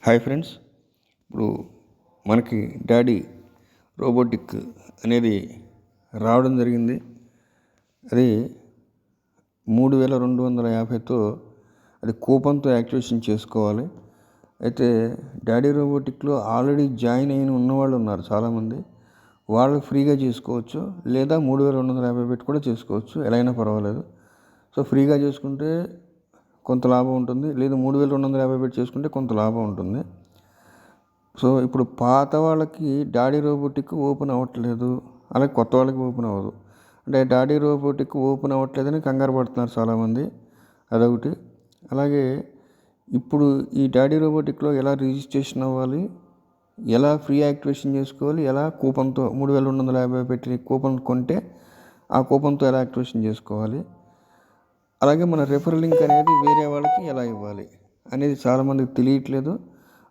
Hi friends, ఇప్పుడు మనకి daddy robotic అనేది రావడం జరిగింది. అది 3250తో అది కూపన్తో యాక్టివేషన్ చేసుకోవాలి. అయితే డాడీ రోబోటిక్లో ఆల్రెడీ జాయిన్ అయిన ఉన్నవాళ్ళు ఉన్నారు చాలామంది. వాళ్ళు ఫ్రీగా చేసుకోవచ్చు, లేదా 3250 పెట్టి కూడా చేసుకోవచ్చు, ఎలా అయినా పర్వాలేదు. సో ఫ్రీగా చేసుకుంటే కొంత లాభం ఉంటుంది, లేదు 3250 పెట్టి చేసుకుంటే కొంత లాభం ఉంటుంది. సో ఇప్పుడు పాత వాళ్ళకి డాడీ రోబోటిక్ ఓపెన్ అవ్వట్లేదు, అలాగే కొత్త వాళ్ళకి ఓపెన్ అవ్వదు. అంటే డాడీ రోబోటిక్ ఓపెన్ అవ్వట్లేదని కంగారు పడుతున్నారు చాలామంది, అదొకటి. అలాగే ఇప్పుడు ఈ డాడీ రోబోటిక్లో ఎలా రిజిస్ట్రేషన్ అవ్వాలి, ఎలా ఫ్రీ యాక్టివేషన్ చేసుకోవాలి, ఎలా కూపన్తో 3250 పెట్టి కూపన్ కొంటే ఆ కూపన్తో ఎలా యాక్టివేషన్ చేసుకోవాలి, అలాగే మన రెఫరల్ లింక్ అనేది వేరే వాళ్ళకి ఎలా ఇవ్వాలి అనేది చాలామందికి తెలియట్లేదు.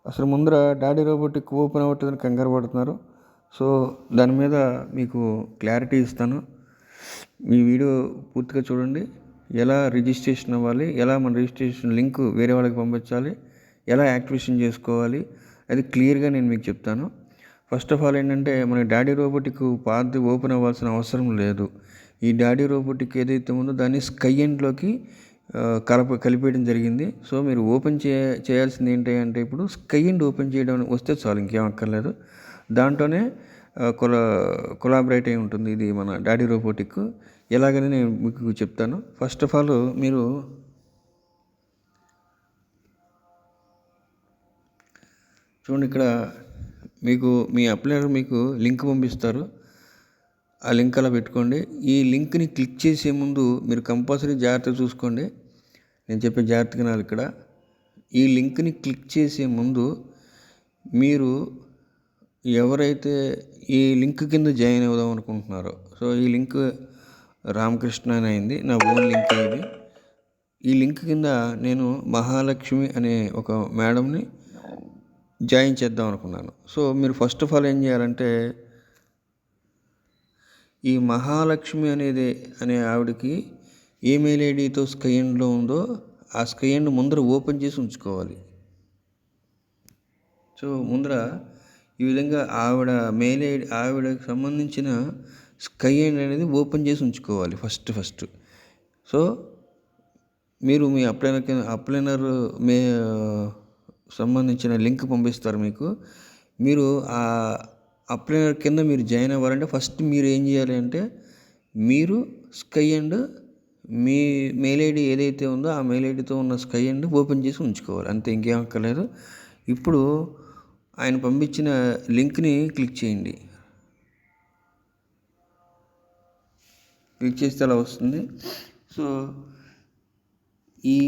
అసలు ముందర డాడీ రోబోటిక్ ఓపెన్ అవ్వట్లేదని కంగారు పడుతున్నారు. సో దాని మీద మీకు క్లారిటీ ఇస్తాను. ఈ వీడియో పూర్తిగా చూడండి. ఎలా రిజిస్ట్రేషన్ అవ్వాలి, ఎలా మన రిజిస్ట్రేషన్ లింక్ వేరే వాళ్ళకి పంపించాలి, ఎలా యాక్టివేషన్ చేసుకోవాలి, అది క్లియర్గా నేను మీకు చెప్తాను. ఫస్ట్ ఆఫ్ ఆల్ ఏంటంటే, మన డాడీ రోబోటిక్ పాతది ఓపెన్ అవ్వాల్సిన అవసరం లేదు. ఈ డాడీ రోబోటిక్ ఏదైతే ఉందో దాన్ని స్కై ఎండ్లోకి కలిపేయడం జరిగింది. సో మీరు ఓపెన్ చేయాల్సింది ఏంటి అంటే, ఇప్పుడు స్కై ఎండ్ ఓపెన్ చేయడం వస్తే చాలు, ఇంకేం అక్కర్లేదు. దాంట్లోనే కొలాబరేట్ అయి ఉంటుంది ఇది మన డాడీ రోబోటిక్. ఎలాగని నేను మీకు చెప్తాను. ఫస్ట్ ఆఫ్ ఆల్ మీరు చూడండి, ఇక్కడ మీకు మీ అప్లైనర్ మీకు లింక్ పంపిస్తారు. ఆ లింక్ అలా పెట్టుకోండి. ఈ లింక్ని క్లిక్ చేసే ముందు మీరు కంపల్సరీ జాగ్రత్తగా చూసుకోండి. నేను చెప్పే జాగ్రత్తగా నాది ఇక్కడ. ఈ లింక్ని క్లిక్ చేసే ముందు మీరు ఎవరైతే ఈ లింక్ కింద జాయిన్ అవుదాం అనుకుంటున్నారో, సో ఈ లింక్ రామకృష్ణ అని అయింది, నా ఓన్ లింక్ ఇది. ఈ లింక్ కింద నేను మహాలక్ష్మి అనే ఒక మేడంని జాయిన్ చేద్దాం అనుకున్నాను. సో మీరు ఫస్ట్ ఆఫ్ ఆల్ ఏం చేయాలంటే, ఈ మహాలక్ష్మి అనే ఆవిడకి ఈమెయిల్ ఐడితో స్కై ఎండ్లో ఉందో ఆ స్కై ఎండ్ ముందర ఓపెన్ చేసి ఉంచుకోవాలి. సో ముందర ఈ విధంగా మెయిల్ ఐడి ఆవిడకి సంబంధించిన స్కై ఎండ్ అనేది ఓపెన్ చేసి ఉంచుకోవాలి ఫస్ట్. సో మీరు మీ అప్లైనర్ సంబంధించిన లింక్ పంపిస్తారు మీకు. మీరు ఆ అప్లైనర్ కింద మీరు జాయిన్ అవ్వాలంటే ఫస్ట్ మీరు ఏం చేయాలి అంటే, మీరు స్కై ఎండ్ మీ మెయిల్ ఐడి ఏదైతే ఉందో ఆ మెయిల్ ఐడితో ఉన్న స్కై ఎండ్ ఓపెన్ చేసి ఉంచుకోవాలి, అంతే, ఇంకేం అక్కర్లేదు. ఇప్పుడు ఆయన పంపించిన లింక్ని క్లిక్ చేయండి. క్లిక్ చేస్తే అలా వస్తుంది. సో ఈ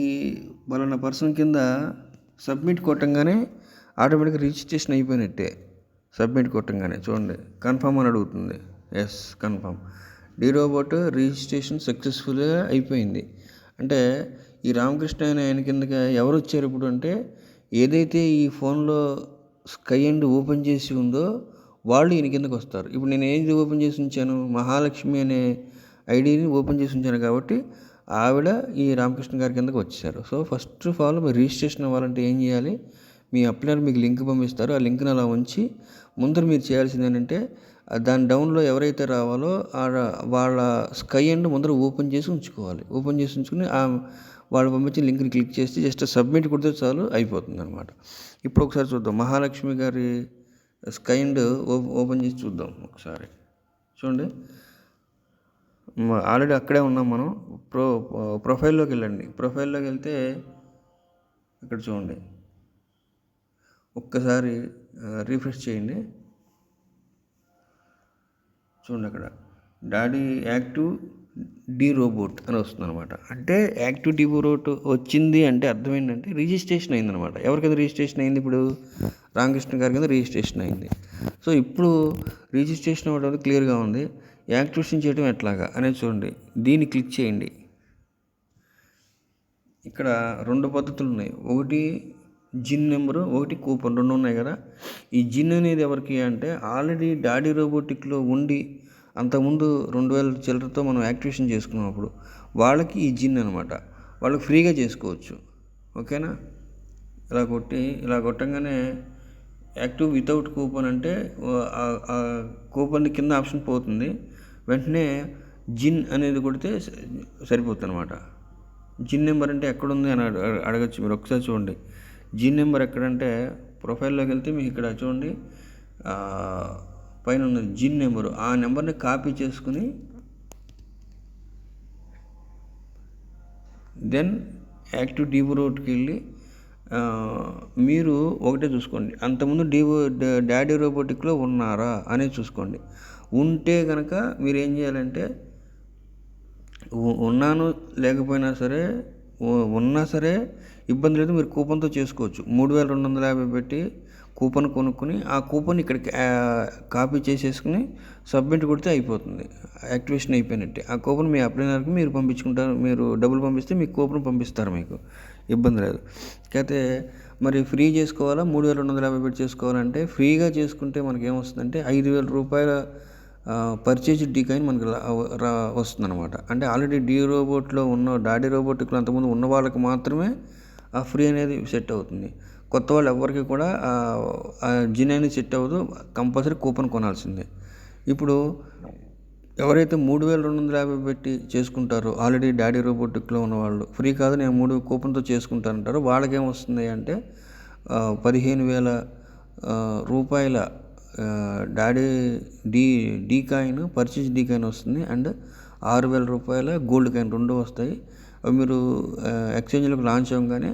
పలానా పర్సన్ కింద సబ్మిట్ కొట్టంగానే ఆటోమేటిక్గా రిజిస్ట్రేషన్ అయిపోయినట్టే. సబ్మిట్ కొట్టంగానే చూడండి, కన్ఫర్మ్ అని అడుగుతుంది. Yes, confirm. The robot registration సక్సెస్ఫుల్గా అయిపోయింది. అంటే ఈ రామకృష్ణ ఆయన కిందకి ఎవరు వచ్చారు ఇప్పుడు అంటే, ఏదైతే ఈ ఫోన్లో స్కై ఎండ్ ఓపెన్ చేసి ఉందో వాళ్ళు ఈయన కిందకి వస్తారు. ఇప్పుడు నేను ఏది ఓపెన్ చేసి ఉంచాను, మహాలక్ష్మి అనే ఐడిని ఓపెన్ చేసి ఉంచాను కాబట్టి ఆవిడ ఈ రామకృష్ణ గారి కిందకి వచ్చేసారు. సో ఫస్ట్ ఆఫ్ ఆల్ మీరు రిజిస్ట్రేషన్ అవ్వాలంటే ఏం చేయాలి, మీ అప్లైనర్ మీకు లింక్ పంపిస్తారు. ఆ లింక్ని అలా ఉంచి ముందర మీరు చేయాల్సింది ఏంటంటే, దాని డౌన్లో ఎవరైతే రావాలో వాళ్ళ స్కై ఎండ్ ముందర ఓపెన్ చేసి ఉంచుకోవాలి. ఓపెన్ చేసి ఉంచుకుని వాళ్ళు పంపించిన లింక్ని క్లిక్ చేసి జస్ట్ సబ్మిట్ కొడితే చాలు, అయిపోతుంది అనమాట. ఇప్పుడు ఒకసారి చూద్దాం, మహాలక్ష్మి గారి స్కై ఎండ్ ఓపెన్ చేసి చూద్దాం ఒకసారి. చూడండి, ఆల్రెడీ అక్కడే ఉన్నాం మనం. ప్రొఫైల్లోకి వెళ్ళండి. ప్రొఫైల్లోకి వెళ్తే ఇక్కడ చూడండి, ఒక్కసారి రీఫ్రెష్ చేయండి. చూడండి, అక్కడ డాడీ యాక్టివ్ డి రోబోట్ అని వస్తుంది అనమాట. అంటే యాక్టివ్ డి రోబోట్ వచ్చింది అంటే అర్థం ఏంటంటే రిజిస్ట్రేషన్ అయిందనమాట. ఎవరికైతే రిజిస్ట్రేషన్ అయింది, ఇప్పుడు రామకృష్ణ గారి కింద రిజిస్ట్రేషన్ అయింది. సో ఇప్పుడు రిజిస్ట్రేషన్ అవ్వడం క్లియర్గా ఉంది. యాక్టివేషన్ చేయడం ఎట్లాగా అనేది చూడండి. దీన్ని క్లిక్ చేయండి. ఇక్కడ 2 పద్ధతులు ఉన్నాయి, ఒకటి జిన్ నెంబరు, ఒకటి కూపన్, 2 ఉన్నాయి కదా. ఈ జిన్ అనేది ఎవరికి అంటే, ఆల్రెడీ డాడీ రోబోటిక్లో ఉండి అంతకుముందు 2000 చిల్లరతో మనం యాక్టివేషన్ చేసుకున్నప్పుడు వాళ్ళకి ఈ జిన్ అనమాట. వాళ్ళకి ఫ్రీగా చేసుకోవచ్చు, ఓకేనా. ఇలా కొట్టంగానే యాక్టివ్ వితౌట్ కూపన్ అంటే ఆ కూపన్ కింద ఆప్షన్ పోతుంది. వెంటనే జిన్ అనేది కొడితే సరిపోతుంది అనమాట. జిన్ నెంబర్ అంటే ఎక్కడుంది అని అడగచ్చు మీరు. ఒకసారి చూడండి జిన్ నెంబర్ ఎక్కడంటే ప్రొఫైల్లోకి వెళ్తే మీకు ఇక్కడ చూడండి పైన ఉన్నది జిన్ నెంబరు. ఆ నెంబర్ని కాపీ చేసుకుని దెన్ యాక్టివ్ డీవో రోబోట్కి వెళ్ళి మీరు ఒకటే చూసుకోండి, అంతకుముందు డాడీ రోబోటిక్లో ఉన్నారా అనేది చూసుకోండి. ఉంటే కనుక మీరు ఏం చేయాలంటే ఉన్నాను లేకపోయినా సరే ఉన్నా సరే ఇబ్బంది లేదు, మీరు కూపన్తో చేసుకోవచ్చు. 3250 పెట్టి కూపన్ కొనుక్కొని ఆ కూపన్ ఇక్కడికి కాపీ చేసేసుకుని సబ్మిట్ కొడితే అయిపోతుంది, యాక్టివేషన్ అయిపోయినట్టే. ఆ కూపన్ మీ అప్లైనర్కి మీరు పంపించుకుంటారు. మీరు డబ్బులు పంపిస్తే మీకు కూపన్ పంపిస్తారు, మీకు ఇబ్బంది లేదు. అయితే మరి ఫ్రీ చేసుకోవాలా 3250 పెట్టి చేసుకోవాలంటే ఫ్రీగా చేసుకుంటే మనకి ఏమొస్తుందంటే 5000 రూపాయల పర్చేజ్ డీకాయిన్ మనకి వస్తుంది అనమాట. అంటే ఆల్రెడీ డాడీ రోబోటిక్లో అంతకుముందు ఉన్న వాళ్ళకి మాత్రమే ఆ ఫ్రీ అనేది సెట్ అవుతుంది. కొత్త వాళ్ళు ఎవరికి కూడా జిన్ అనేది సెట్ అవ్వదు, కంపల్సరీ కూపన్ కొనాల్సిందే. ఇప్పుడు ఎవరైతే 3250 పెట్టి చేసుకుంటారో ఆల్రెడీ డాడీ రోబోటిక్లో ఉన్నవాళ్ళు, ఫ్రీ కాదు నేను 3 కూపన్తో చేసుకుంటారంటారో వాళ్ళకి ఏమొస్తుంది అంటే 15,000 రూపాయల daddy D coin purchase D coin వస్తుంది. అండ్ 6,000 రూపాయల గోల్డ్ కాయిన్ 2 వస్తాయి. అవి మీరు ఎక్స్చేంజ్లోకి లాంచ్ అవ్వగానే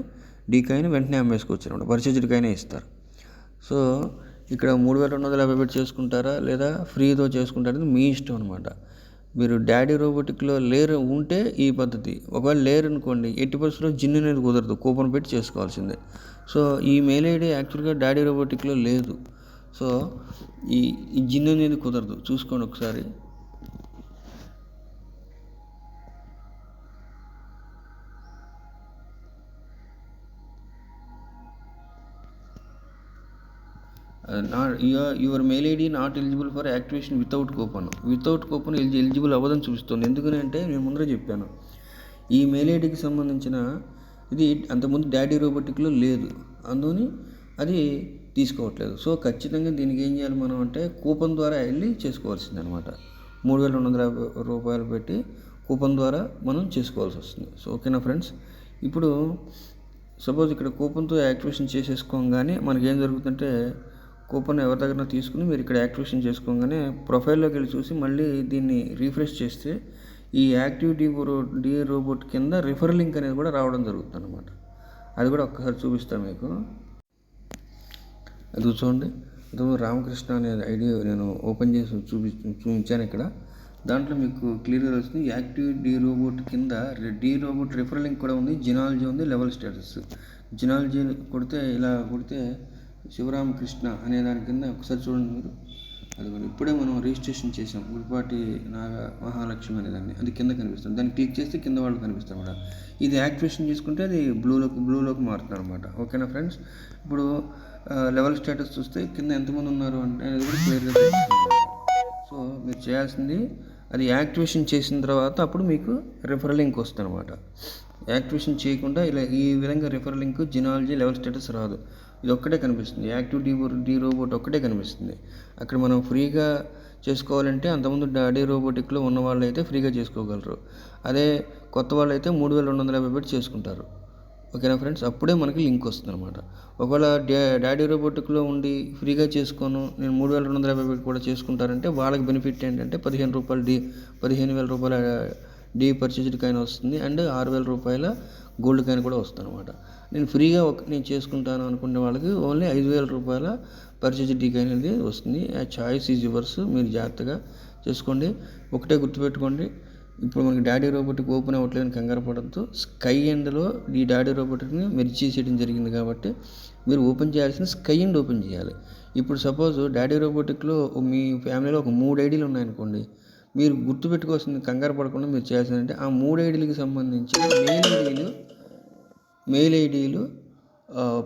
డీ కాయిన్ వెంటనే అమ్మేసుకోవచ్చు అనమాట, పర్చేజ్డ్ కాయినే ఇస్తారు. సో ఇక్కడ 3250 పెట్టి చేసుకుంటారా లేదా ఫ్రీతో చేసుకుంటారా మీ ఇష్టం అనమాట. మీరు డాడీ రోబోటిక్లో ఉంటే ఈ పద్ధతి, ఒకవేళ అనుకోండి 80% జిన్ అనేది కుదరదు, కూపన్ పెట్టి చేసుకోవాల్సిందే. సో ఈ మెయిల్ ఐడి యాక్చువల్గా డాడీ రోబోటిక్లో లేదు. సో ఈ జిన్ అనేది కుదరదు, చూసుకోండి ఒకసారి. Your mail ID not eligible for activation without coupon eligible అవ్వదని చూపిస్తుంది. ఎందుకని అంటే నేను ముందరే చెప్పాను, ఈ మెయిల్ ఐడికి సంబంధించిన ఇది అంతకుముందు డాడీ రోబోటిక్లో లేదు, అందుకని అది తీసుకోవట్లేదు. సో ఖచ్చితంగా దీనికి ఏం చేయాలి మనం అంటే కూపన్ ద్వారా వెళ్ళి చేసుకోవాల్సింది అనమాట. 3250 రూపాయలు పెట్టి కూపన్ ద్వారా మనం చేసుకోవాల్సి వస్తుంది. సో ఓకేనా ఫ్రెండ్స్. ఇప్పుడు సపోజ్ ఇక్కడ కూపన్తో యాక్టివేషన్ చేసేసుకోగానే మనకేం జరుగుతుందంటే కూపన్ ఎవరి దగ్గర తీసుకుని మీరు ఇక్కడ యాక్టివేషన్ చేసుకోగానే ప్రొఫైల్లోకి వెళ్ళి చూసి మళ్ళీ దీన్ని రీఫ్రెష్ చేస్తే ఈ యాక్టివ్ డీ రోబోట్ కింద రిఫర్ లింక్ అనేది కూడా రావడం జరుగుతుంది అనమాట. అది కూడా ఒక్కసారి చూపిస్తాను మీకు. అది చూడండి, రామకృష్ణ అనే ఐడి నేను ఓపెన్ చేసి చూపించాను ఇక్కడ. దాంట్లో మీకు క్లియర్గా వస్తుంది యాక్టివ్ డీ రోబోట్ కింద డీ రోబోట్ రిఫర్ లింక్ కూడా ఉంది, జినాలజీ ఉంది, లెవెల్ స్టేటస్. జినాలజీ కొడితే శివరామకృష్ణ అనే దాని కింద ఒకసారి చూడండి మీరు. అది ఇప్పుడే మనం రిజిస్ట్రేషన్ చేసాం గుడిపాటి మహాలక్ష్మి అనే దాన్ని, అది కింద కనిపిస్తుంది. దాన్ని క్లిక్ చేస్తే కింద వాళ్ళు కనిపిస్తారు అనమాట. ఇది యాక్టివేషన్ చేసుకుంటే అది బ్లూలోకి మారుతుంది అనమాట. ఓకేనా ఫ్రెండ్స్. ఇప్పుడు లెవెల్ స్టేటస్ చూస్తే కింద ఎంతమంది ఉన్నారు అంటే అనేది కూడా క్లియర్గా తెలుస్తుంది. సో మీరు చేయాల్సింది అది యాక్టివేషన్ చేసిన తర్వాత అప్పుడు మీకు రిఫర్ లింక్ వస్తుంది అనమాట. యాక్టివేషన్ చేయకుండా ఈ విధంగా రిఫర్ లింక్ జినాలజీ లెవెల్ స్టేటస్ రాదు, ఇది ఒక్కటే కనిపిస్తుంది. యాక్టివ్ డీ రోబోట్ ఒక్కటే కనిపిస్తుంది. అక్కడ మనం ఫ్రీగా చేసుకోవాలంటే అంతకుముందు డాడీ రోబోటిక్లో ఉన్న వాళ్ళు అయితే ఫ్రీగా చేసుకోగలరు, అదే కొత్త వాళ్ళు అయితే 3250 పెట్టి చేసుకుంటారు. ఓకేనా ఫ్రెండ్స్. అప్పుడే మనకి లింక్ వస్తుంది అనమాట. ఒకవేళ డాడీ రోబోటిక్లో ఉండి ఫ్రీగా చేసుకోను నేను 3250 పెట్టి కూడా చేసుకుంటారంటే వాళ్ళకి బెనిఫిట్ ఏంటంటే 15,000 రూపాయల డీ పర్చేజ్డ్ కాయిన్ వస్తుంది. అండ్ 6,000 రూపాయల గోల్డ్ కాయిన్ కూడా వస్తుంది అనమాట. నేను ఫ్రీగా నేను చేసుకుంటాను అనుకునే వాళ్ళకి ఓన్లీ 5,000 రూపాయల పర్చేజ్ డీ కాయిన్ అనేది వస్తుంది. ఆ చాయిస్ ఈజ్ యువర్స్, మీరు జాగ్రత్తగా చేసుకోండి. ఒకటే గుర్తుపెట్టుకోండి, ఇప్పుడు మనకి డాడీ రోబోటిక్ ఓపెన్ అవ్వట్లేదని కంగారు పడద్దు. స్కై ఎండ్లో ఈ డాడీ రోబోటిక్ని మెర్జ్ చేయడం జరిగింది కాబట్టి మీరు ఓపెన్ చేయాల్సిన స్కై ఎండ్ ఓపెన్ చేయాలి. ఇప్పుడు సపోజ్ డాడీ రోబోటిక్లో మీ ఫ్యామిలీలో ఒక 3 ఐడీలు ఉన్నాయనుకోండి, మీరు గుర్తుపెట్టుకోవాల్సింది కంగారు పడకుండా మీరు చేయాల్సిందంటే ఆ 3 ఐడీలకి సంబంధించిన మెయిల్ ఐడీలు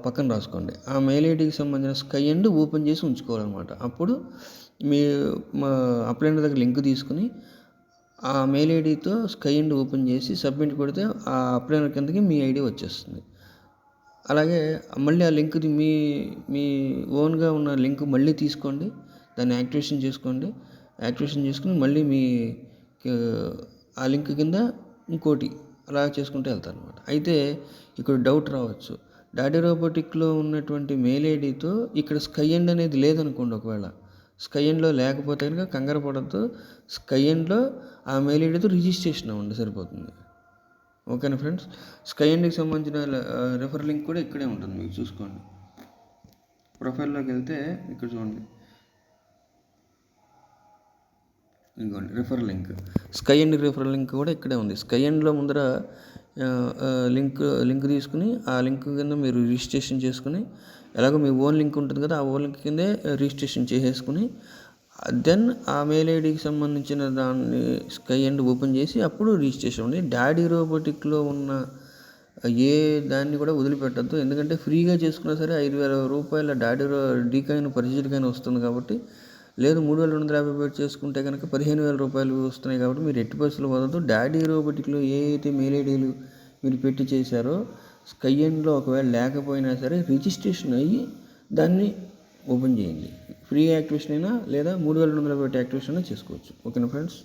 పక్కన రాసుకోండి. ఆ మెయిల్ ఐడీకి సంబంధించిన స్కై ఎండ్ ఓపెన్ చేసి ఉంచుకోవాలన్నమాట. అప్పుడు మీ అప్లైనర్ దగ్గర లింక్ తీసుకుని ఆ మెయిల్ ఐడితో స్కై ఎండ్ ఓపెన్ చేసి సబ్మిట్ కొడితే ఆ అప్లైనర్ కిందకి మీ ఐడి వచ్చేస్తుంది. అలాగే మళ్ళీ ఆ లింక్ది మీ మీ ఓన్గా ఉన్న లింక్ మళ్ళీ తీసుకోండి, దాన్ని యాక్టివేషన్ చేసుకోండి. యాక్టివేషన్ చేసుకుని మళ్ళీ మీ ఆ లింక్ కింద ఇంకోటి అలా చేసుకుంటూ వెళ్తారనమాట. అయితే ఇక్కడ డౌట్ రావచ్చు, డాడీ రోబోటిక్లో ఉన్నటువంటి మెయిల్ ఐడితో ఇక్కడ స్కై ఎండ్ అనేది లేదనుకోండి. ఒకవేళ స్కై ఎండ్లో లేకపోతే కనుక కంగారు పడద్దు. స్కై ఎండ్లో ఆ మెయిల్ ఐడితో రిజిస్ట్రేషన్ అవ్వండి, సరిపోతుంది. ఓకేనా ఫ్రెండ్స్. స్కై ఎండ్కి సంబంధించిన రెఫర్ లింక్ కూడా ఇక్కడే ఉంటుంది, మీకు చూసుకోండి. ప్రొఫైల్లోకి వెళ్తే ఇక్కడ చూడండి, ఇంకోండి refer link, sky end refer link కూడా ఇక్కడే ఉంది. స్కై ఎండ్లో ముందర లింక్ తీసుకుని ఆ లింక్ కింద మీరు రిజిస్ట్రేషన్ చేసుకుని, ఎలాగో మీ ఓన్ లింక్ ఉంటుంది కదా, ఆ ఓన్ లింక్ కిందే రిజిస్ట్రేషన్ చేసేసుకుని దెన్ ఆ మెయిల్ ఐడికి సంబంధించిన దాన్ని స్కై ఎండ్ ఓపెన్ చేసి అప్పుడు రిజిస్ట్రేషన్ ఉంది. డాడీ రోబోటిక్లో ఉన్న ఏ దాన్ని కూడా వదిలిపెట్టద్దు. ఎందుకంటే ఫ్రీగా చేసుకున్నా సరే 5,000 రూపాయల డీకాయిన్ పర్చేజ్కైనా వస్తుంది కాబట్టి, లేదు 3,250 పెట్టి చేసుకుంటే కనుక 15,000 రూపాయలు వస్తున్నాయి కాబట్టి మీరు ఎట్టి పరిస్థితులు వదలదు. డాడీ రోబోటిక్లో ఏ అయితే మెయిల్ ఐడీలు మీరు పెట్టి చేశారో స్కై ఎండ్లో ఒకవేళ లేకపోయినా సరే రిజిస్ట్రేషన్ అయ్యి దాన్ని ఓపెన్ చేయండి. ఫ్రీ యాక్టివేషన్ అయినా లేదా 3,250 పెట్టి యాక్టివేషన్ అయినా చేసుకోవచ్చు. ఓకేనా ఫ్రెండ్స్.